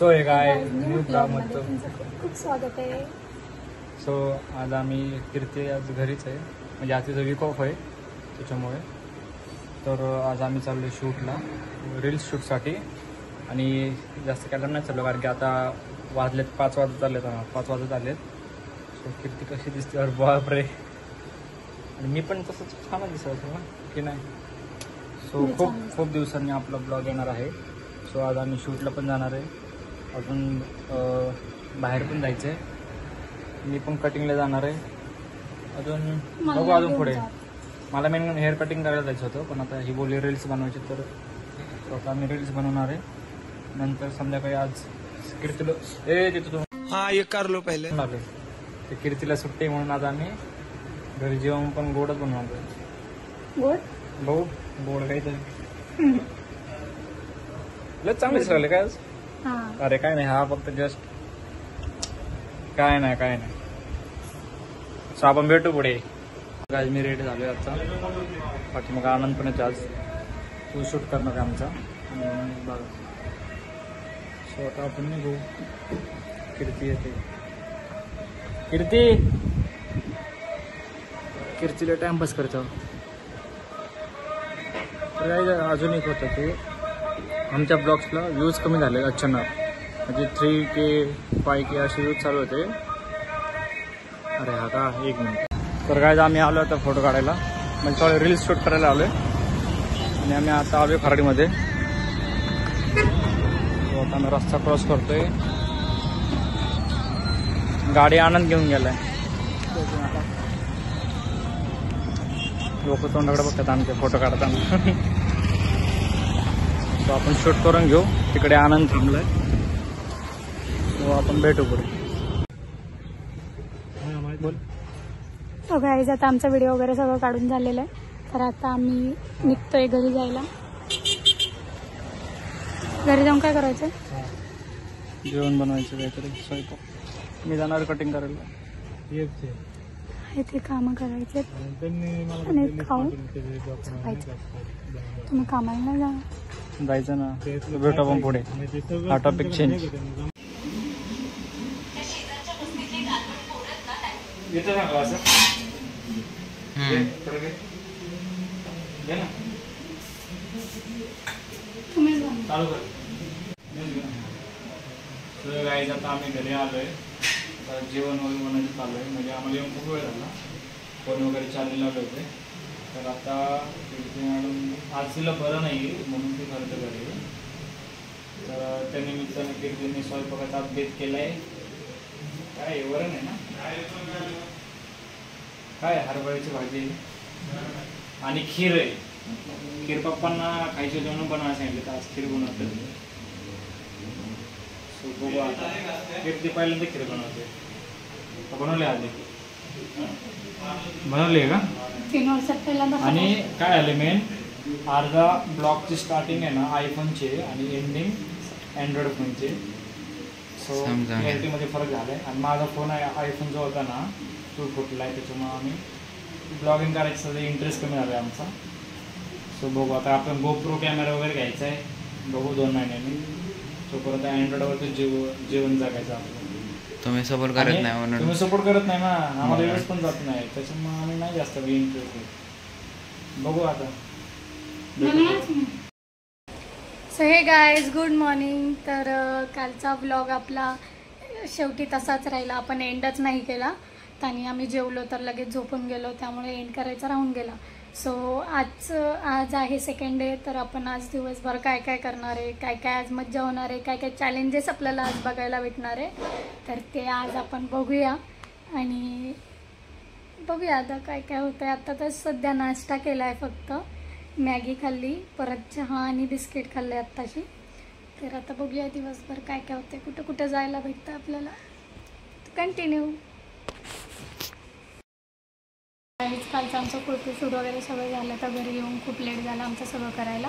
So हे काय new blog मध्ये खूप स्वागत आहे. सो आज आम्ही कीर्ती आज घरीच आहे, म्हणजे आज तिचं वीक ऑफ आहे त्याच्यामुळे. तर आज आम्ही चाललो आहे शूटला, रील्स शूटसाठी. आणि जास्त काय नाही चाललो, कारण की आता वाजलेत 5 वाजत आलेत. 5 वाजत आलेत. सो कीर्ती कशी दिसते अरे बापरे. आणि मी पण तसंच छान दिसायचं ना की नाही. सो खूप दिवसांनी आपला ब्लॉग येणार आहे. सो आज आम्ही शूटला पण जाणार आहे, अजून बाहेर पण जायचं आहे. मी पण कटिंगला जाणार आहे अजून, बघू अजून पुढे. मला मेन हेअर कटिंग करायला जायचं होतं, पण आता ही बोलली रील्स बनवायची, तर आता आम्ही रील्स बनवणार आहे. नंतर संध्याकाळी आज कीर्तीला तिथं ये कर लो पहिले आले ते कीर्तीला सुट्टी म्हणून आज आम्ही घरी जेवण पण गोडच बनवणार आहे. गोड भाऊ गोड काहीतरी लय चांगले दिसायला काय आज. अरे काय नाही, हा फक्त जस्ट काय नाही. सो आपण भेटू पुढे. आज मी रेडी झालोय आजचा. बाकी मग आनंद पण येतो, आज तू शूट करणार आहे आमचा. बघा सो आता आपण निघू. कीर्ती येते. कीर्तीला टाइमपास करतो. तर अजून एक होतं की आमच्या ब्लॉग्सला व्ह्यूज कमी झाले अचानक, म्हणजे 3K 5K असे व्ह्यूज चालू होते. अरे हा का 1 मिनिट. तर काय आम्ही आलो आता फोटो काढायला, म्हणजे थोडे रील्स शूट करायला आलो आहे. आणि आम्ही आता आलो आहे खराडीमध्ये. आता आम्ही रस्ता क्रॉस करतोय. गाडी आनंद घेऊन गेलाय. लोक तोंडाकडे बघतात आमचे फोटो काढताना. तो आपण शूट करून घेऊ. तिकडे आनंद थांबलाय, तो आपण भेटू पुढे. बोल. सो गाईज, आता आमचा व्हिडिओ वगैरे सगळं काढून झालेलं आहे. तर आता आम्ही निघतोय घरी जायला. घरी जाऊन काय करायचं? जेवण बनवायचं काहीतरी, स्वयंपाक. मी जाणार कटिंग करायला. ते कामं करायचे आणि खाऊन झोपायचं. तुम्ही कामाला नाही जाणार? जायचं ना, भेटू आपण पुढे. हा टॉपिक चेंज. येतं सांगा असं चालू कर. गाईज आता आम्ही घरी आलोय. जेवण वगैरे बनायचं चालू आहे, म्हणजे आम्हाला येऊन खूप वेळ झाला. फोन वगैरे चालू लावले होते. तर आता आज तिला बरं नाही म्हणून ती घरचं घरी. तर त्या निमित्ताने कीर्तीने स्वयंपाकाचा अपडेट केलाय. काय वरण आहे ना, काय हरभऱ्याची भाजी आणि खीर आहे. खीर पप्पांना खायचे जेवण बनवायला सांगितलं, तर आज खीर बनवतात. बघू आता. कीर्ती पहिल्यांदा खीर बनवते. बनवले आधी बनवली आहे का? 3 वर्षात पहिल्यांदा. आणि काय आले मेन अर्धा ब्लॉगची स्टार्टिंग आहे ना आयफोनचे आणि एंडिंग अँड्रॉइड फोनचे. सो क्लॅरिटीमध्ये फरक झाला आहे. आणि माझा फोन आहे आयफोन जो होता ना तो फुटला आहे, त्याच्यामुळे आम्ही ब्लॉगिंग करायचं सध्या इंटरेस्ट कमी झाला आहे आमचा. सो बघू आता. आपण गोप्रो कॅमेरा वगैरे घ्यायचा आहे, बघू 2 महिन्यांनी. तो परत अँड्रॉइडवरती जेवण जगायचं आपलं. तुम्ही सपोर्ट करत नाही म्हणून. तुम्ही सपोर्ट करत नाही ना, आम्हाला वेळच पण जात नाही, त्याच्यामुळे आम्ही नाही जास्त इंटरेस्ट घेत. बघू आता. सो हे गाईज, गुड मॉर्निंग. तर कालचा ब्लॉग आपला शेवटी तसाच राहिला, आपण एंडच नाही केला. आणि आम्ही जेवलो तर लगेच झोपून गेलो, त्यामुळे एंड करायचा राहून गेला. सो आज आहे 2nd डे. तर आपण आज दिवसभर काय काय करणार आहे, काय काय आज मज्जा होणार आहे, काय काय चॅलेंजेस आपल्याला आज बघायला भेटणार आहे, तर ते आज आपण बघूया. आणि बघूया आता काय काय होतं आहे. आता तर सध्या नाश्ता केला आहे, फक्त मॅगी खाल्ली, परत चहा आणि बिस्किट खाल्ले आत्ताशी. तर आता बघूया दिवसभर काय काय होतं आहे, कुठं कुठं जायला भेटतं आपल्याला. कंटिन्यू. कालचं आमचं फोटोशूट वगैरे सगळं झालं, तर घरी येऊन खूप लेट झाला आमचं सगळं करायला.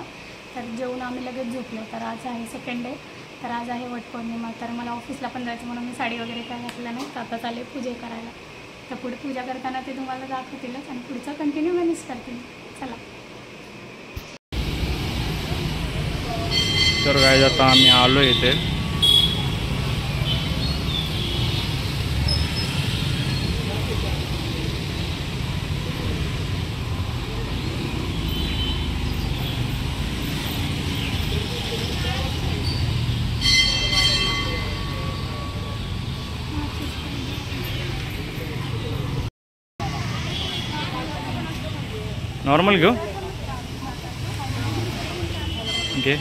तर जेवून आम्ही लगेच झोपलो. तर आज आहे 2nd डे. तर आज आहे वटपौर्णिमा. तर मला ऑफिसला पण जायचं म्हणून मी साडी वगैरे काय घातलं नाही. तर आता चालले पूजा करायला. तर पुढे पूजा करताना ते तुम्हाला दाखवतीलच आणि पुढचं कंटिन्यू मॅनेज करतील. चला. तर काय आता आम्ही आलो इथे नॉर्मल घेऊ घे.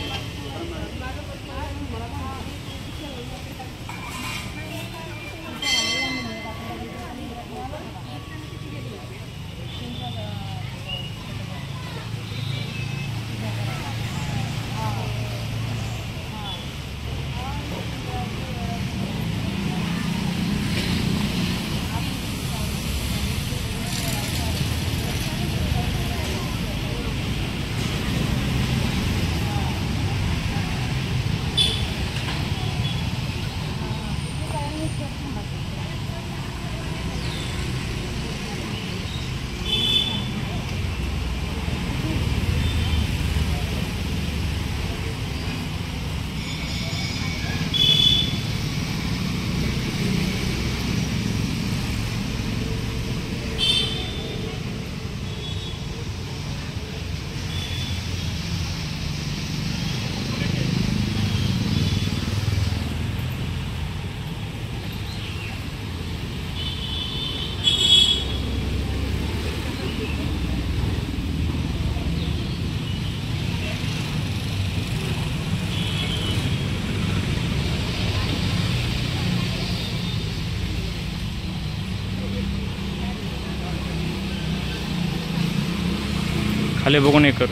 खाली बघून हे कर.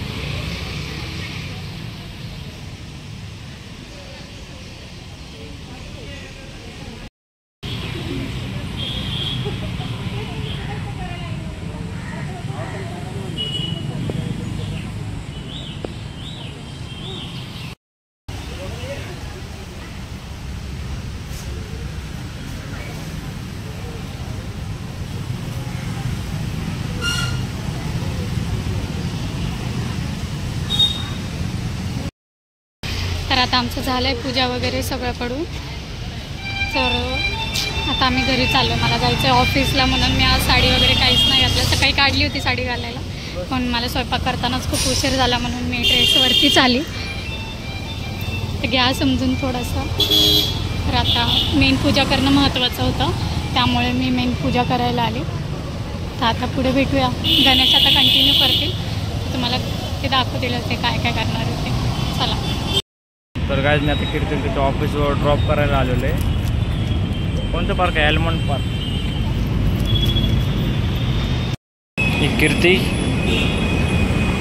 तर आता आमचं झालं आहे पूजा वगैरे सगळं पडून. तर आता आम्ही घरी चाललो. मला जायचं आहे ऑफिसला म्हणून मी आज साडी वगैरे काहीच नाही घातलं. सकाळी काढली होती साडी घालायला पण मला स्वयंपाक करतानाच खूप उशीर झाला म्हणून मी ड्रेसवरतीच आली. तर घ्या समजून थोडंसं. तर आता मेन पूजा करणं महत्त्वाचं होतं त्यामुळे मी मेन पूजा करायला आली. तर आता पुढे भेटूया. गणेश आता कंटिन्यू करतील. तुम्हाला ते दाखवतील ते काय काय करणार होते. चला. तर काय मी आता कीर्ती तिच्या ऑफिसवर ड्रॉप करायला आलेलो आहे. कोणतं पार्क आहे? एल्मंड पार्क. ही कीर्ती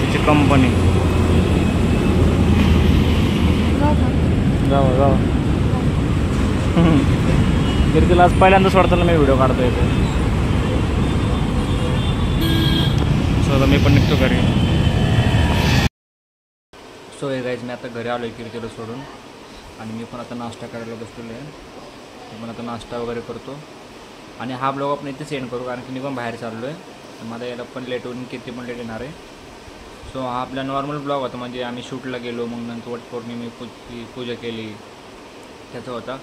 तिची कंपनी. जाऊ जाऊ. कीर्तीला आज पहिल्यांदाच वाटतं मी व्हिडिओ काढतो येतो. सो मी पण निघतो घरी. सो हे गाईज मी आता घरी आलो आहे कीर्तीला सोडून आणि मी पण आता नाश्ता करायला बसलेलो आहे. मी पण आता नाश्ता वगैरे करतो आणि हा ब्लॉग आपण इथे सेंड करू कारण की मी पण बाहेर चाललो आहे. तर मला याला पण लेट होऊन कीर्ती पण लेट येणार आहे. सो हा आपला नॉर्मल ब्लॉग होता म्हणजे आम्ही शूटला गेलो मग नंतर वटपौर्णिमे पूजा केली त्याचा होता.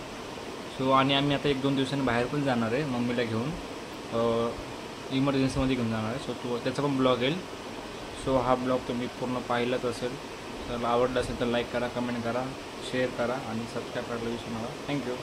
सो आणि आम्ही आता 1-2 दिवसांनी बाहेर पण जाणार आहे मम्मीला घेऊन इमर्जन्सीमध्ये घेऊन जाणार आहे. सो त्याचा पण ब्लॉग येईल. सो हा ब्लॉग तुम्ही पूर्ण पाहिलाच असेल. तर आवडलं असेल तर लाईक करा, कमेंट करा, शेअर करा आणि सबस्क्राईब करायला विसरू नका. थँक्यू.